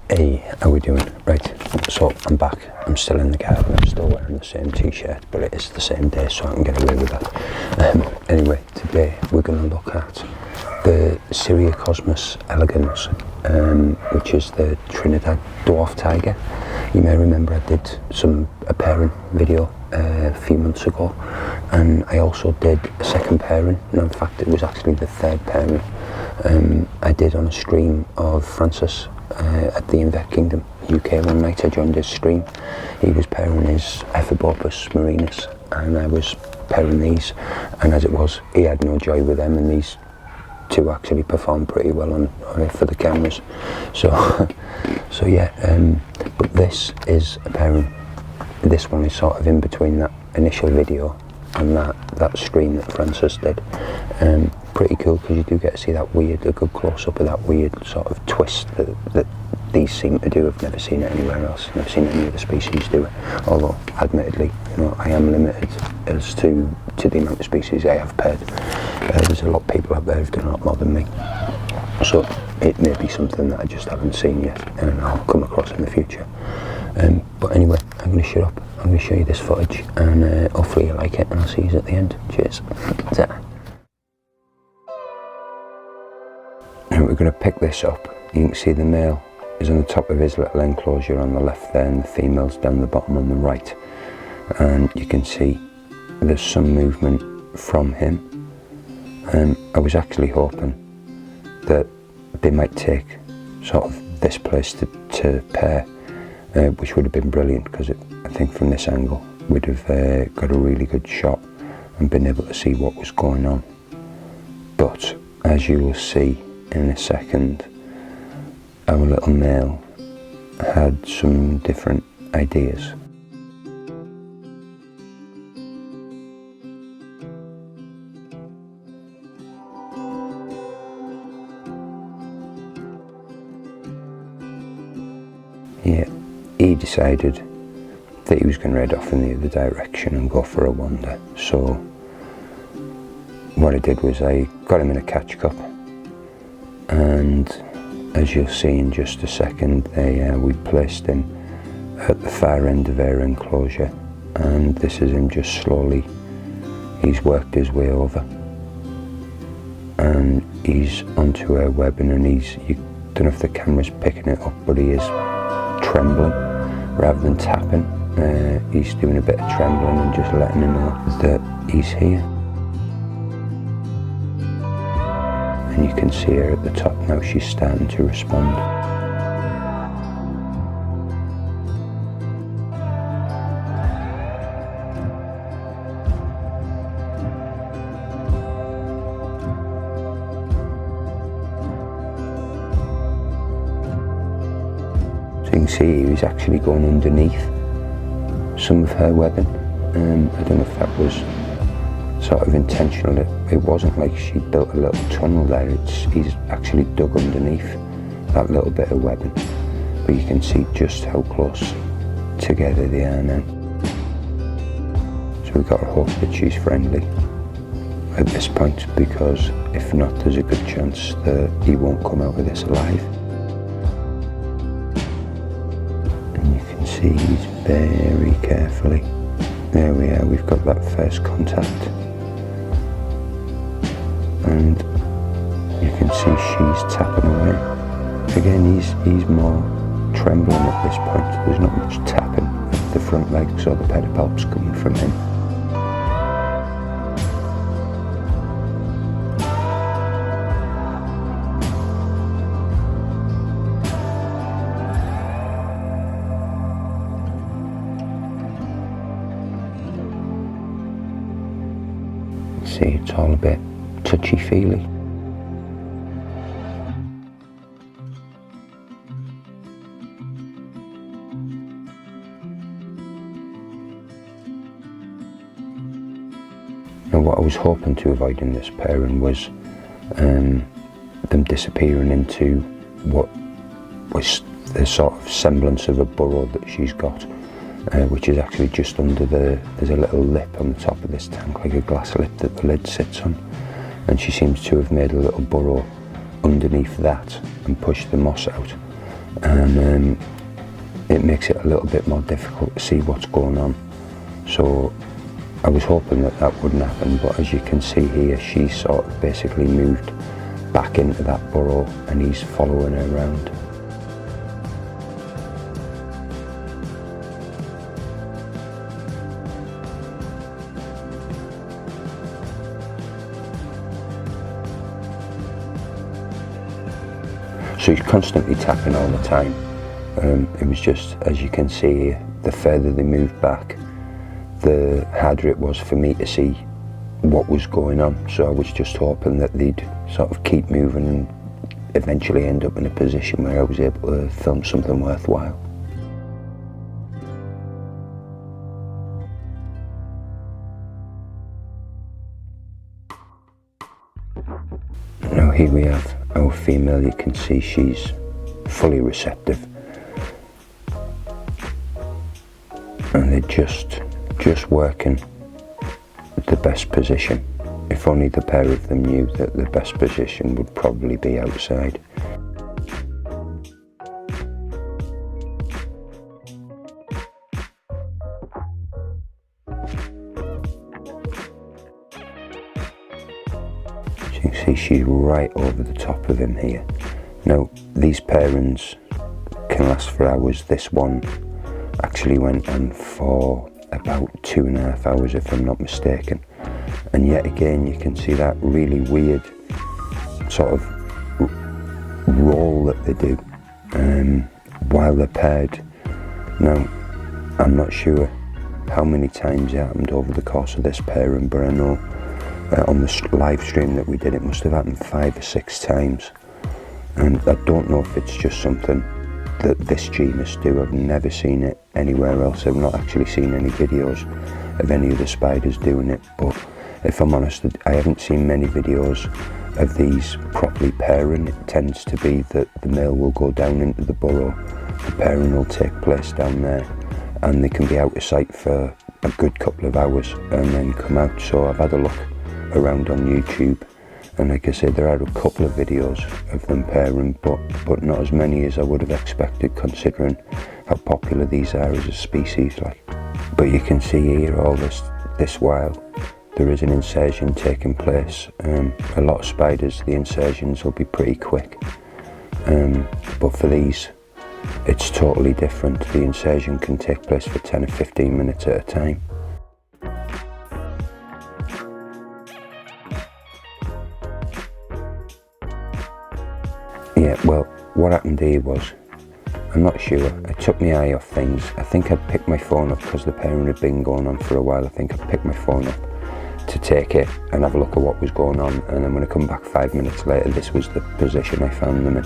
Hey, how we doing? Right, so I'm back. I'm still in the garden. I'm still wearing the same t-shirt, but it is the same day, so I can get away with that. Anyway, today we're going to look at the Cyriocosmus elegans, which is the Trinidad Dwarf tiger. You may remember I did a pairing video a few months ago, and I also did a second pairing. No, in fact, it was actually the third pairing I did on a stream of Francis at the Invert Kingdom, UK. One night I joined his stream. He was pairing his Ephiborpus marinus, and I was pairing these, and as it was, he had no joy with them, and these two actually performed pretty well on it for the cameras. So yeah, but this is a pairing. This one is sort of in between that initial video and that stream that Francis did. Pretty cool, because you do get to see that a good close-up of that weird sort of twist that these seem to do. I've never seen it anywhere else. Never seen any other species do it. Although, admittedly, I am limited as to the amount of species I have paired. There's a lot of people out there who've done a lot more than me. So it may be something that I just haven't seen yet, and I'll come across in the future. But anyway, I'm going to shut up. I'm going to show you this footage, and hopefully you like it, and I'll see you at the end. Cheers. Ta. Now we're going to pick this up. You can see the male is on the top of his little enclosure on the left there, and the female's down the bottom on the right. And you can see there's some movement from him. I was actually hoping that they might take sort of this place to pair, which would have been brilliant, because I think from this angle we'd have got a really good shot and been able to see what was going on. But as you will see in a second, our little male had some different ideas. Yeah, he decided that he was going to head off in the other direction and go for a wander. So what I did was I got him in a catch cup, and as you'll see in just a second, we placed him at the far end of our enclosure, and this is him just slowly. He's worked his way over, and he's onto our webbing, and you don't know if the camera's picking it up, but he is trembling rather than tapping. He's doing a bit of trembling and just letting him know that he's here. And you can see her at the top now, she's starting to respond. So you can see he was actually going underneath some of her webbing. I don't know if that was sort of intentional. It wasn't like she built a little tunnel there. He's actually dug underneath that little bit of webbing. But you can see just how close together they are now. So we've got to hope that she's friendly at this point, because if not, there's a good chance that he won't come out of this alive. And you can see he's very carefully. There we are, we've got that first contact. And you can see she's tapping away. Again, he's more trembling at this point. There's not much tapping at the front legs or the pedipalps coming from him. See, it's all a bit touchy-feely. Now what I was hoping to avoid in this pairing was them disappearing into what was the sort of semblance of a burrow that she's got, which is actually just under there's a little lip on the top of this tank, like a glass lip that the lid sits on. And she seems to have made a little burrow underneath that and pushed the moss out. and it makes it a little bit more difficult to see what's going on. So I was hoping that that wouldn't happen, but as you can see here, she's sort of basically moved back into that burrow and he's following her around. So he's constantly tapping all the time. It was just, as you can see here, the further they moved back, the harder it was for me to see what was going on. So I was just hoping that they'd sort of keep moving and eventually end up in a position where I was able to film something worthwhile. Now here we have our female. You can see she's fully receptive, and they're just working the best position. If only the pair of them knew that the best position would probably be outside. As you can see, she's right over the top of him here. Now these pairings can last for hours. This one actually went on for about 2.5 hours if I'm not mistaken, and yet again you can see that really weird sort of roll that they do while they're paired. Now I'm not sure how many times it happened over the course of this pairing, but I know on the live stream that we did it must have happened 5 or 6 times, and I don't know if it's just something that this genus do. I've never seen it anywhere else. I've not actually seen any videos of any of the spiders doing it, but if I'm honest, I haven't seen many videos of these properly pairing. It tends to be that the male will go down into the burrow, the pairing will take place down there, and they can be out of sight for a good couple of hours and then come out. So I've had a look around on YouTube, and like I said, there are a couple of videos of them pairing, but not as many as I would have expected, considering how popular these are as a species. But you can see here, all this while there is an insertion taking place. A lot of spiders, the insertions will be pretty quick, but for these it's totally different. The insertion can take place for 10 or 15 minutes at a time. Yeah, well, what happened here was, I'm not sure, I took my eye off things. I think I'd picked my phone up because the pairing had been going on for a while. I think I picked my phone up to take it and have a look at what was going on, and then when I come back 5 minutes later, this was the position I found them in.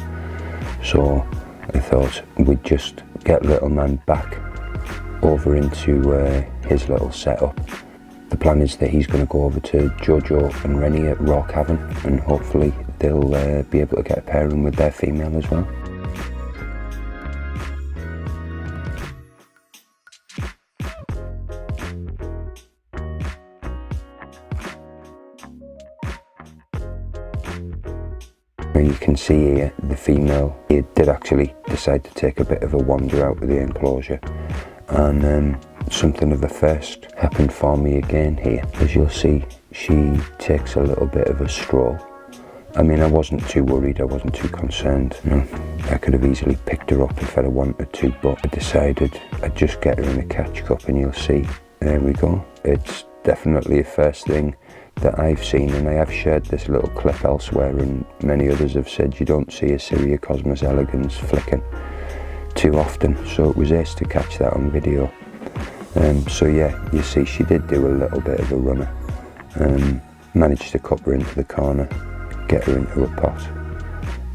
So I thought we'd just get little man back over into his little setup. The plan is that he's going to go over to Jojo and Rennie at Raw Cavern, and hopefully they'll be able to get a pairing with their female as well. And you can see here the female, he did actually decide to take a bit of a wander out of the enclosure, and something of a first happened for me again here. As you'll see, she takes a little bit of a stroll. I mean, I wasn't too worried, I wasn't too concerned. No, I could have easily picked her up if I'd wanted to, but I decided I'd just get her in a catch cup, and you'll see, there we go. It's definitely a first thing that I've seen, and I have shared this little clip elsewhere, and many others have said you don't see a Cyriocosmus elegans flicking too often, so it was ace to catch that on video. So yeah, you see she did do a little bit of a runner, managed to cup her into the corner, get her into a pot,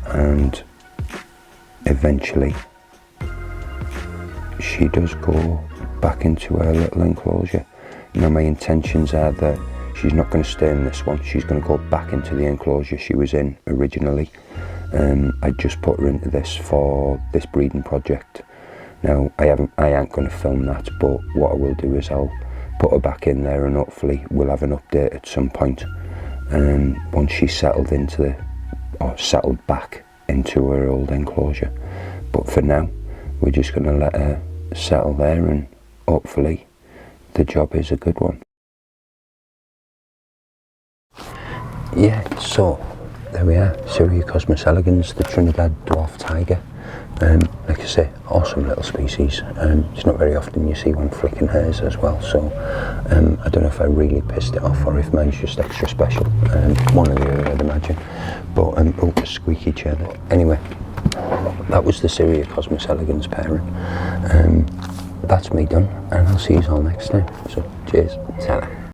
and eventually she does go back into her little enclosure. Now my intentions are that she's not going to stay in this one, she's going to go back into the enclosure she was in originally. I just put her into this for this breeding project. Now I ain't going to film that, but what I will do is I'll put her back in there, and hopefully we'll have an update at some point once she's settled back into her old enclosure. But for now, we're just going to let her settle there, and hopefully the job is a good one. Yeah, so there we are, Cyriocosmus elegans, the Trinidad Dwarf tiger. Like I say, awesome little species. It's not very often you see one flicking hairs as well, so I don't know if I really pissed it off or if mine's just extra special. One or the other, I'd imagine. But, oh, a squeaky chair there. Anyway, that was the Cyriocosmus elegans pairing. That's me done, and I'll see you all next time. So, cheers. Ta-ra.